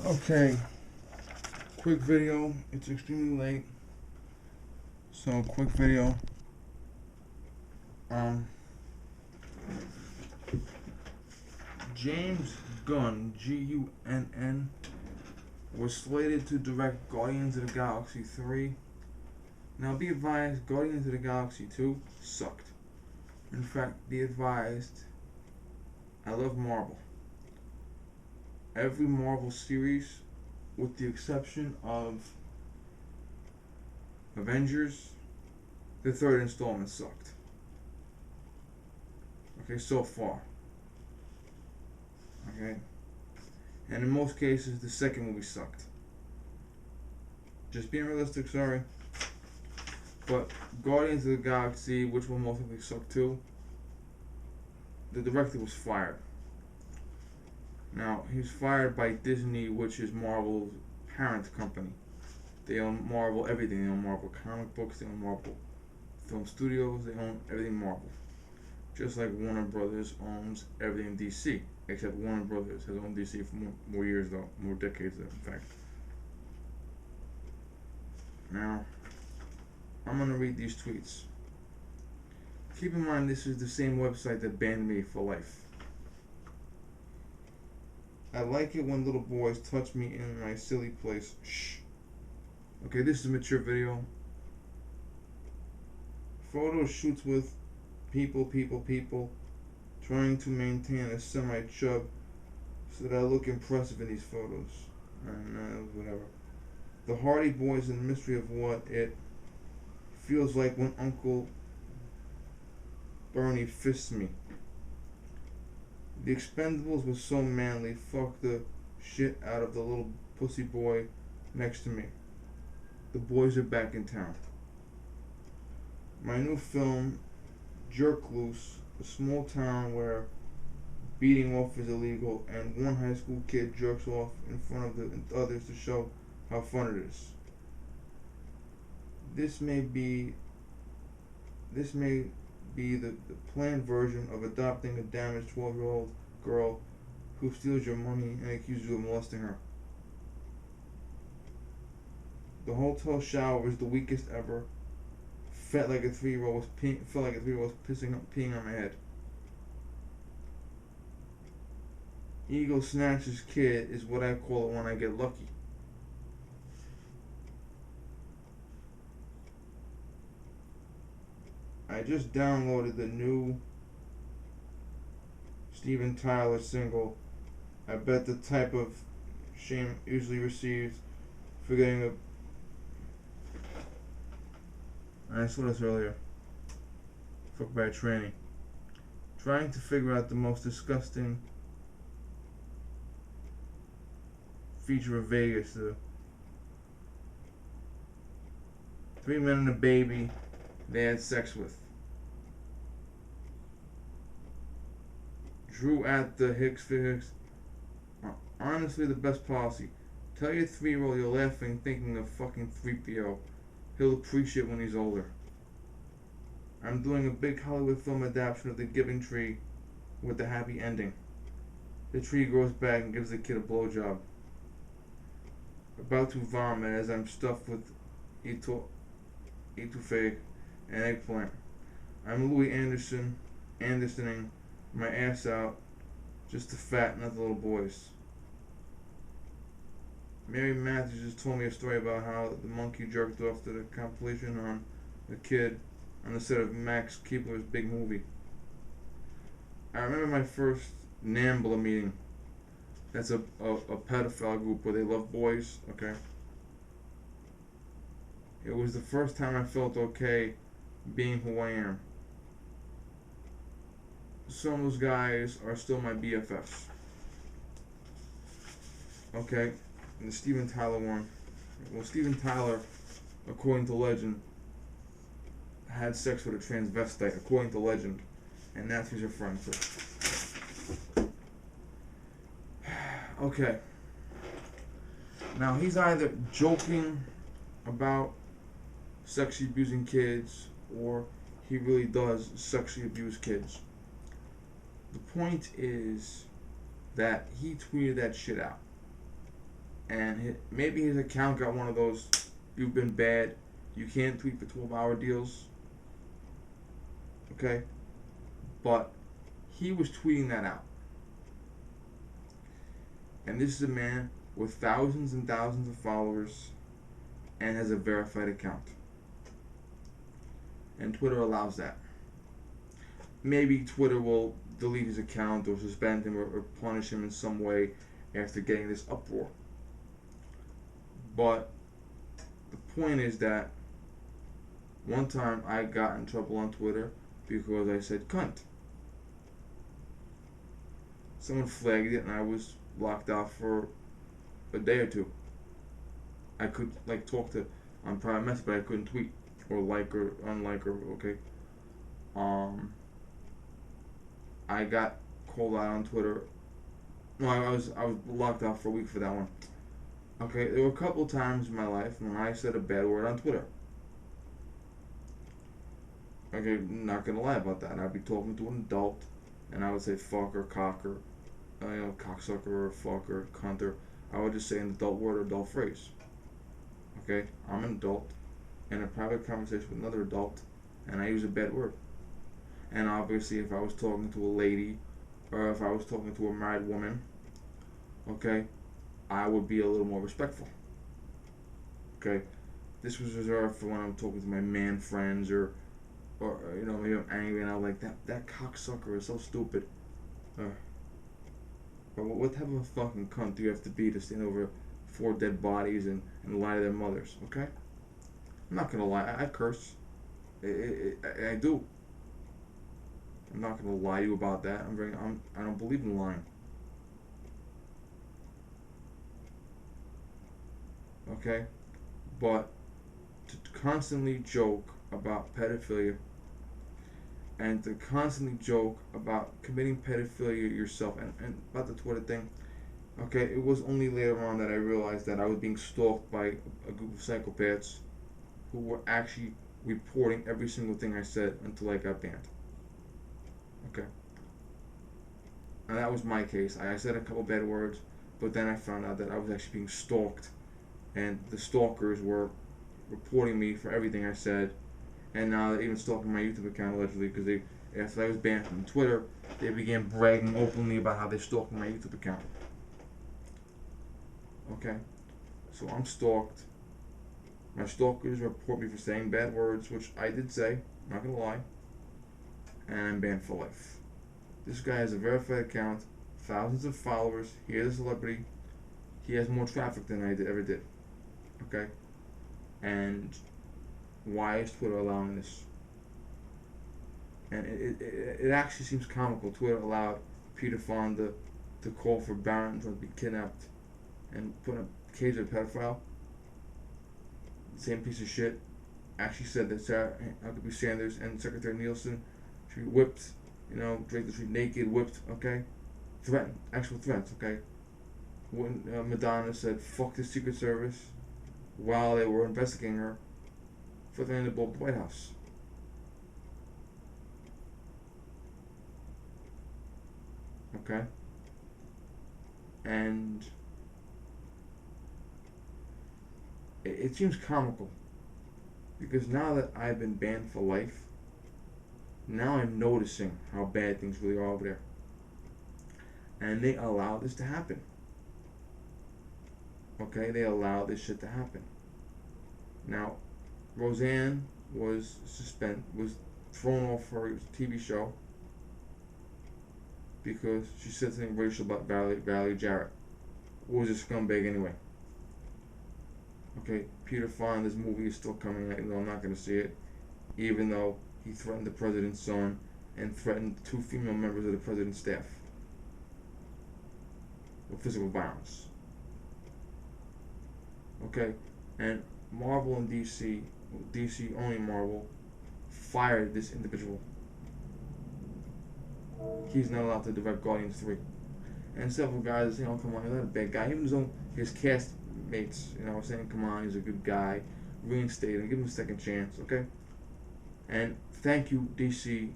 Okay, quick video. It's extremely late, so quick video. Um, James Gunn, Gunn, was slated to direct Guardians of the Galaxy 3. Now, be advised, Guardians of the Galaxy 2 sucked. In fact, be advised, I love Marvel. Every Marvel series, with the exception of Avengers, the third installment sucked. Okay, so far. Okay? And in most cases, the second movie sucked. Just being realistic, sorry. But Guardians of the Galaxy, which will most likely suck too, the director was fired. Now, he was fired by Disney, which is Marvel's parent company. They own Marvel everything. They own Marvel comic books, they own Marvel film studios, they own everything Marvel. Just like Warner Brothers owns everything DC. Except Warner Brothers has owned DC for more years though, more decades though, in fact. Now, I'm gonna read these tweets. Keep in mind this is the same website that banned me for life. I like it when little boys touch me in my silly place. Shh. Okay, this is a mature video. Photo shoots with people, trying to maintain a semi-chub so that I look impressive in these photos. Whatever. The Hardy Boys and the mystery of what it feels like when Uncle Bernie fists me. The Expendables was so manly. Fuck the shit out of the little pussy boy next to me. The boys are back in town. My new film, Jerk Loose, a small town where beating off is illegal and one high school kid jerks off in front of the others to show how fun it is. This may be the planned version of adopting a damaged 12-year-old girl who steals your money and accuses you of molesting her. The hotel shower is the weakest ever. Felt like a 3-year-old was peeing on my head. Ego snatches kid is what I call it when I get lucky. I just downloaded the new Steven Tyler single. I bet the type of shame usually receives for getting a... I saw this earlier. Fuck bad training. Trying to figure out the most disgusting feature of Vegas. 3 men and a baby they had sex with. Drew at the Hicks. Honestly, the best policy. Tell your 3-year-old you're laughing, thinking of fucking 3PO. He'll appreciate when he's older. I'm doing a big Hollywood film adaptation of The Giving Tree with a happy ending. The tree grows back and gives the kid a blowjob. About to vomit as I'm stuffed with etouffee and eggplant. I'm Louis Andersoning my ass out just to fatten up the little boys. Mary Matthews just told me a story about how the monkey jerked off to the compilation on the kid on the set of Max Keebler's big movie. I remember my first NAMBLA meeting. That's a pedophile group where they love boys, okay? It was the first time I felt okay being who I am. Some of those guys are still my BFFs. Okay, and the Steven Tyler one. Well, Steven Tyler, according to legend, had sex with a transvestite, according to legend, and that's who he's referring to. Okay. Now, he's either joking about sexually abusing kids, or he really does sexually abuse kids. The point is that he tweeted that shit out. and maybe his account got one of those "you've been bad, you can't tweet for 12-hour deals." Okay, but he was tweeting that out, and this is a man with thousands and thousands of followers and has a verified account, and Twitter allows that. Maybe Twitter will delete his account or suspend him or punish him in some way after getting this uproar. But the point is that one time I got in trouble on Twitter because I said cunt. Someone flagged it and I was locked out for a day or two. I could talk to on private message, but I couldn't tweet or like or unlike or okay. I got called out on Twitter. No, I was locked out for a week for that one. Okay, there were a couple times in my life when I said a bad word on Twitter. Okay, not gonna lie about that. I'd be talking to an adult, and I would say fuck or cock or cocksucker or fuck or cunt or I would just say an adult word or adult phrase. Okay, I'm an adult in a private conversation with another adult, and I use a bad word. And obviously, if I was talking to a lady, or if I was talking to a married woman, okay, I would be a little more respectful. Okay, this was reserved for when I'm talking to my man friends, or maybe I'm angry and I'm like that cocksucker is so stupid. But what type of a fucking cunt do you have to be to stand over 4 dead bodies and lie to their mothers? Okay, I'm not gonna lie. I curse. I do. I'm not gonna lie to you about that. I don't believe in lying. Okay, but to constantly joke about pedophilia and to constantly joke about committing pedophilia yourself and about the Twitter thing. Okay, it was only later on that I realized that I was being stalked by a group of psychopaths who were actually reporting every single thing I said until I got banned. Okay. And that was my case. I said a couple bad words, but then I found out that I was actually being stalked, and the stalkers were reporting me for everything I said, and now they're even stalking my YouTube account allegedly because after I was banned from Twitter, they began bragging openly about how they stalked my YouTube account. Okay, so I'm stalked. My stalkers report me for saying bad words, which I did say, I'm not gonna lie, and I'm banned for life. This guy has a verified account, thousands of followers, he is a celebrity, he has more traffic than I ever did. Okay? And why is Twitter allowing this? And it actually seems comical. Twitter allowed Peter Fonda to call for Barron to be kidnapped and put in a cage of a pedophile. Same piece of shit actually said that Sarah Huckabee Sanders and Secretary Nielsen should be whipped, draped the street naked, whipped, okay? Threatened, actual threats, okay? When Madonna said, fuck the Secret Service, while they were investigating her for threatening to blow up the White House. Okay? And it seems comical because now that I've been banned for life, now I'm noticing how bad things really are over there. And they allow this to happen. Okay, they allow this shit to happen. Now, Roseanne was thrown off her TV show because she said something racial about Valerie Jarrett, who was a scumbag anyway. Okay, Peter Fonda's movie is still coming out, I'm not going to see it, even though he threatened the president's son and threatened 2 female members of the president's staff with physical violence. Okay, and Marvel and DC only Marvel, fired this individual. He's not allowed to direct Guardians 3. And several guys are saying, oh, come on, he's not a bad guy. Even his cast mates, saying, come on, he's a good guy. Reinstate him, give him a second chance, okay? And thank you, DC.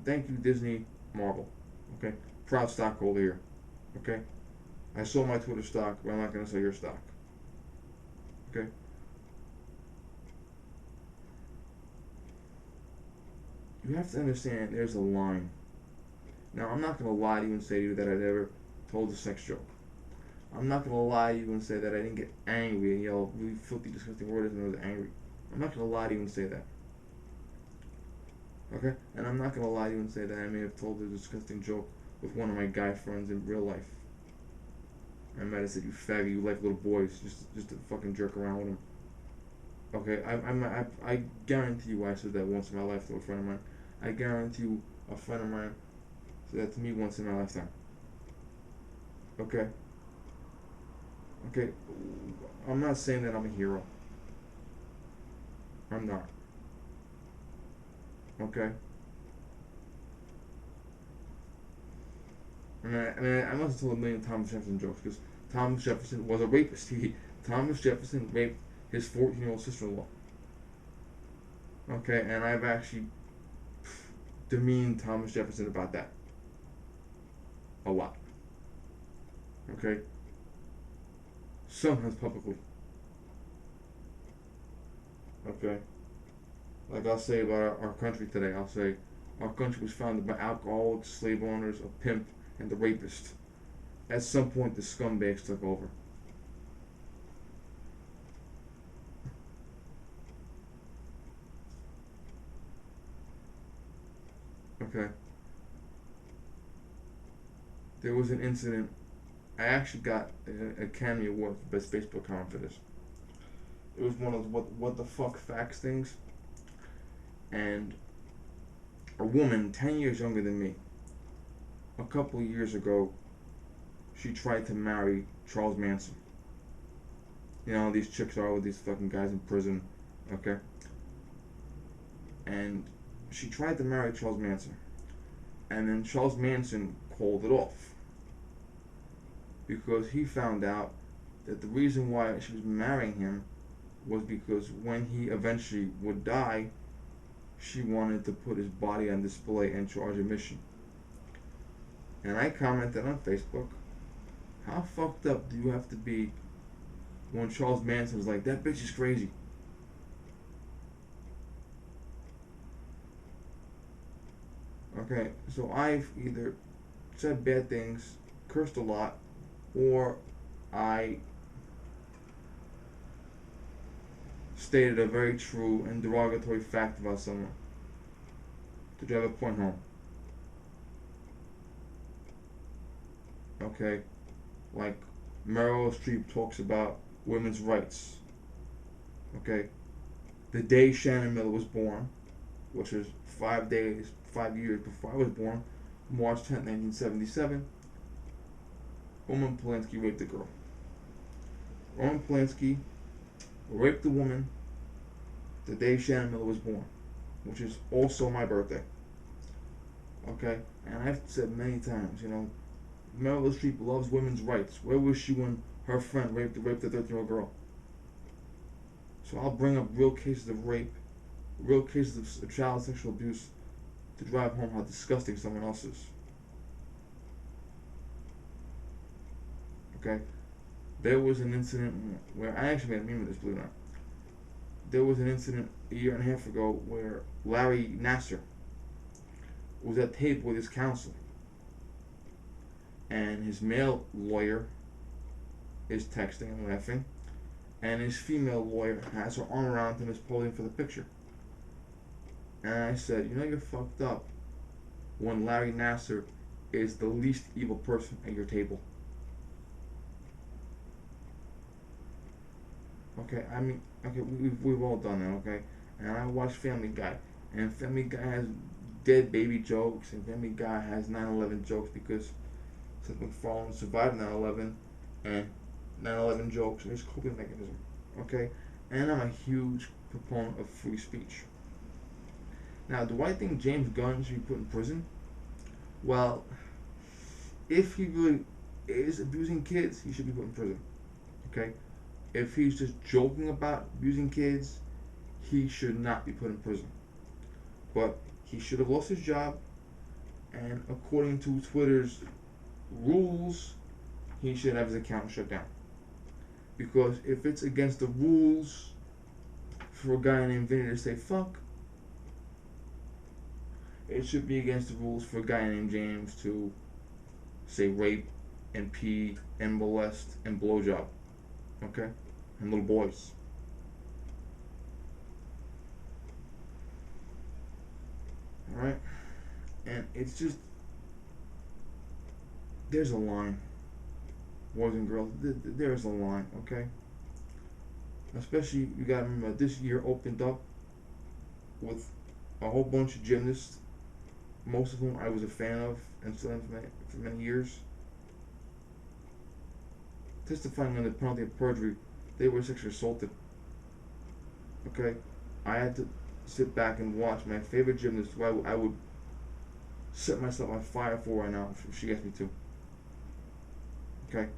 Thank you, Disney, Marvel, okay? Proud stockholder here, okay? I sold my Twitter stock, but I'm not going to sell your stock. Okay? You have to understand there's a line. Now, I'm not going to lie to you and say to you that I'd ever told a sex joke. I'm not going to lie to you and say that I didn't get angry and yell really filthy, disgusting words and I was angry. I'm not going to lie to you and say that. Okay? And I'm not going to lie to you and say that I may have told a disgusting joke with one of my guy friends in real life. I might have said, you faggot, you like little boys, just to fucking jerk around with them. Okay? I guarantee you I said that once in my life to a friend of mine. I guarantee you a friend of mine said that to me once in my lifetime. Okay? Okay? I'm not saying that I'm a hero. I'm not. Okay? I must have told a million Thomas Jefferson jokes because Thomas Jefferson was a rapist. Thomas Jefferson raped his 14-year-old sister-in-law. Okay, and I've actually demeaned Thomas Jefferson about that. A lot. Okay? Sometimes publicly. Okay? Like I'll say about our country today, I'll say, our country was founded by alcoholics, slave owners, a pimp, and the rapist. At some point, the scumbags took over. Okay? There was an incident. I actually got an Academy Award for Best Baseball Comment for this. It was one of those what the fuck facts things. And a woman 10 years younger than me, a couple of years ago, she tried to marry Charles Manson. You know, these chicks are with these fucking guys in prison, okay? And she tried to marry Charles Manson. And then Charles Manson called it off. Because he found out that the reason why she was marrying him was because when he eventually would die, she wanted to put his body on display and charge admission. And I commented on Facebook, how fucked up do you have to be when Charles Manson was like, that bitch is crazy? Okay, so I've either said bad things, cursed a lot, or I stated a very true and derogatory fact about someone to drive a point home. Okay, like Meryl Streep talks about women's rights. Okay, the day Shannon Miller was born, which was 5 years before I was born, March 10th, 1977, Roman Polanski raped a girl. Roman Polanski raped a woman the day Shannon Miller was born, which is also my birthday. Okay? And I've said many times, you know, Meryl Streep loves women's rights. Where was she when her friend raped a 13-year-old girl? So I'll bring up real cases of rape, real cases of child sexual abuse to drive home how disgusting someone else is. Okay? There was an incident where, I actually made a meme of this, believe it or not. There was an incident a year and a half ago where Larry Nassar was at table with his counsel. And his male lawyer is texting and laughing. And his female lawyer has her arm around him, is posing for the picture. And I said, you know you're fucked up when Larry Nassar is the least evil person at your table. Okay, I mean, okay, we've all done that, okay? And I watch Family Guy, and Family Guy has dead baby jokes, and Family Guy has 9/11 jokes because Seth MacFarlane survived 9/11, and 9/11 jokes are his coping mechanism, okay? And I'm a huge proponent of free speech. Now, do I think James Gunn should be put in prison? Well, if he really is abusing kids, he should be put in prison, okay? If he's just joking about abusing kids, he should not be put in prison. But he should have lost his job, and according to Twitter's rules, he should have his account shut down. Because if it's against the rules for a guy named Vinny to say fuck, it should be against the rules for a guy named James to say rape and pee and molest and blowjob. Okay? And little boys. Alright? And it's just, there's a line. Boys and girls, there's a line, okay? Especially, you gotta remember, this year opened up with a whole bunch of gymnasts, most of whom I was a fan of and still am for many years, testifying under penalty of perjury. They were sexually assaulted. Okay? I had to sit back and watch my favorite gymnast, who I would set myself on fire for right now if she asked me to. Okay?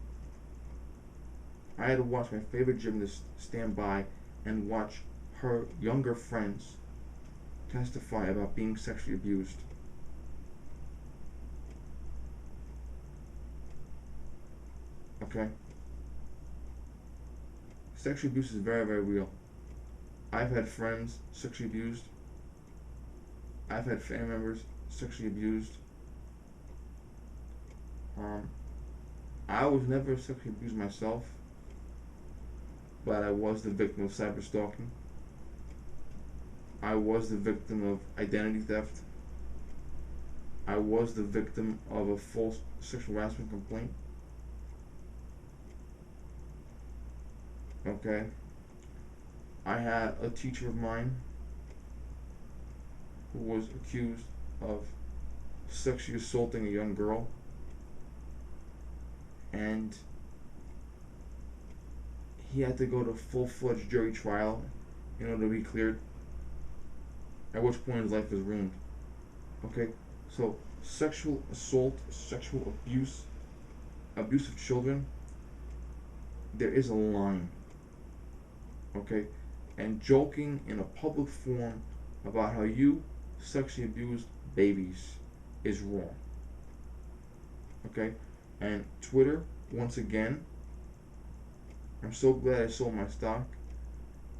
I had to watch my favorite gymnast stand by and watch her younger friends testify about being sexually abused. Okay? Sexual abuse is very, very real. I've had friends sexually abused. I've had family members sexually abused. I was never sexually abused myself, but I was the victim of cyber stalking. I was the victim of identity theft. I was the victim of a false sexual harassment complaint. Okay? I had a teacher of mine who was accused of sexually assaulting a young girl, and he had to go to a full-fledged jury trial in order to be cleared, at which point his life was ruined. Okay? So, sexual assault, sexual abuse of children, there is a line. Okay? And joking in a public forum about how you sexually abused babies is wrong. Okay? And Twitter, once again, I'm so glad I sold my stock,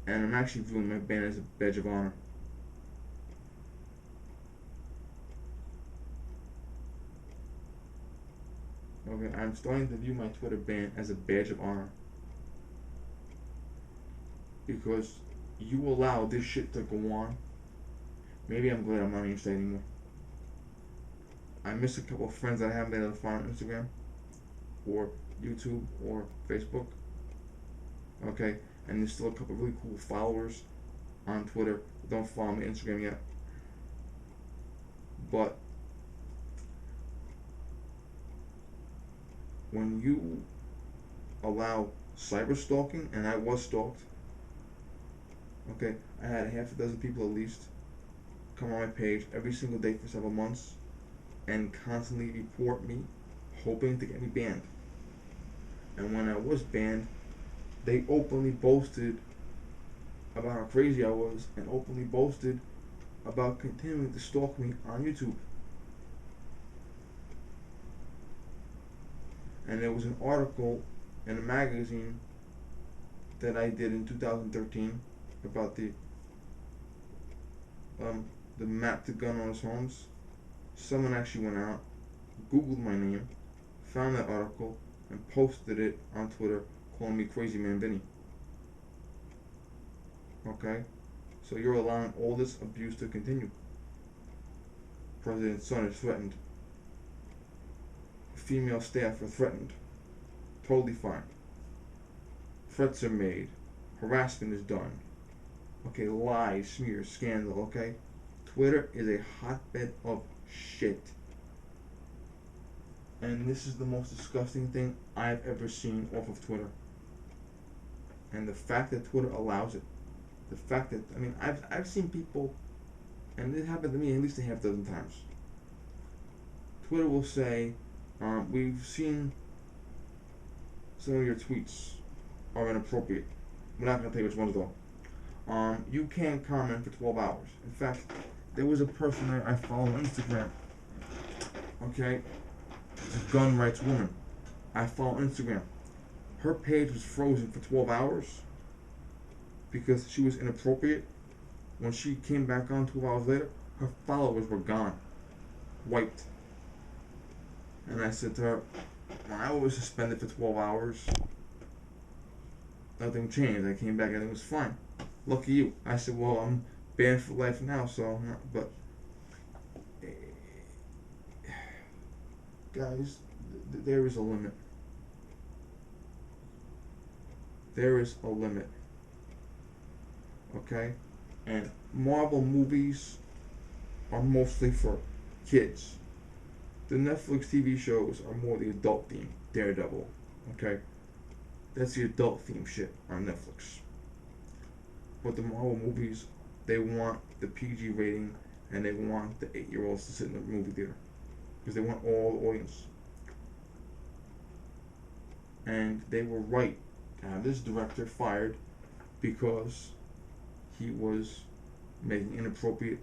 and I'm actually viewing my ban as a badge of honor. Okay, I'm starting to view my Twitter ban as a badge of honor. Because you allow this shit to go on. Maybe I'm glad I'm not on your site anymore. I miss a couple of friends that I haven't been able to find on Instagram, or YouTube, or Facebook. Okay, and there's still a couple of really cool followers on Twitter who don't follow me on Instagram yet. But when you allow cyber stalking, and I was stalked, okay, I had a half a dozen people at least come on my page every single day for several months and constantly report me, hoping to get me banned. And when I was banned, they openly boasted about how crazy I was, and openly boasted about continuing to stalk me on YouTube. And there was an article in a magazine that I did in 2013 about the map to gun owners' homes. Someone actually went out, Googled my name, found that article, and posted it on Twitter, calling me Crazy Man Vinny. Okay? So you're allowing all this abuse to continue. President's son is threatened. Female staff are threatened. Totally fine. Threats are made. Harassment is done. Okay, lies, smear, scandal, okay? Twitter is a hotbed of shit. And this is the most disgusting thing I've ever seen off of Twitter. And the fact that Twitter allows it. The fact that, I mean, I've seen people, and it happened to me at least a half dozen times. Twitter will say, we've seen some of your tweets are inappropriate. We're not going to tell you which ones though. You can't comment for 12 hours. In fact, there was a person I follow on Instagram. Okay? She's a gun rights woman. I follow Instagram. Her page was frozen for 12 hours because she was inappropriate. When she came back on 12 hours later, her followers were gone. Wiped. And I said to her, when I was suspended for 12 hours, nothing changed. I came back, everything was fine. Lucky you. I said, well, I'm banned for life now, so, but, guys, there is a limit. There is a limit. Okay? And Marvel movies are mostly for kids. The Netflix TV shows are more the adult theme. Daredevil. Okay? That's the adult theme shit on Netflix. But the Marvel movies, they want the PG rating and they want the 8-year-olds to sit in the movie theater. Because they want all the audience. And they were right to have this director fired because he was making inappropriate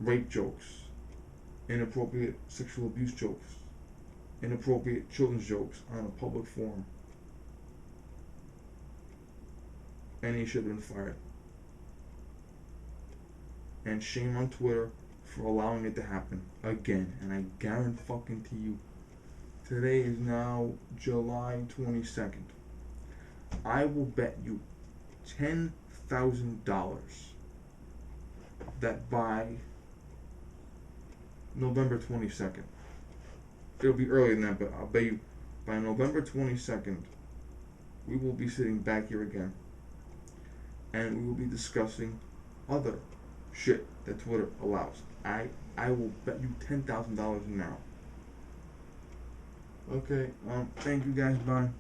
rape jokes, inappropriate sexual abuse jokes, inappropriate children's jokes on a public forum. And he should have been fired. And shame on Twitter for allowing it to happen again. And I guarantee you, today is now July 22nd. I will bet you $10,000 that by November 22nd, it'll be earlier than that, but I'll bet you by November 22nd, we will be sitting back here again. And we will be discussing other shit that Twitter allows. I will bet you $10,000 now. Okay, thank you guys, bye.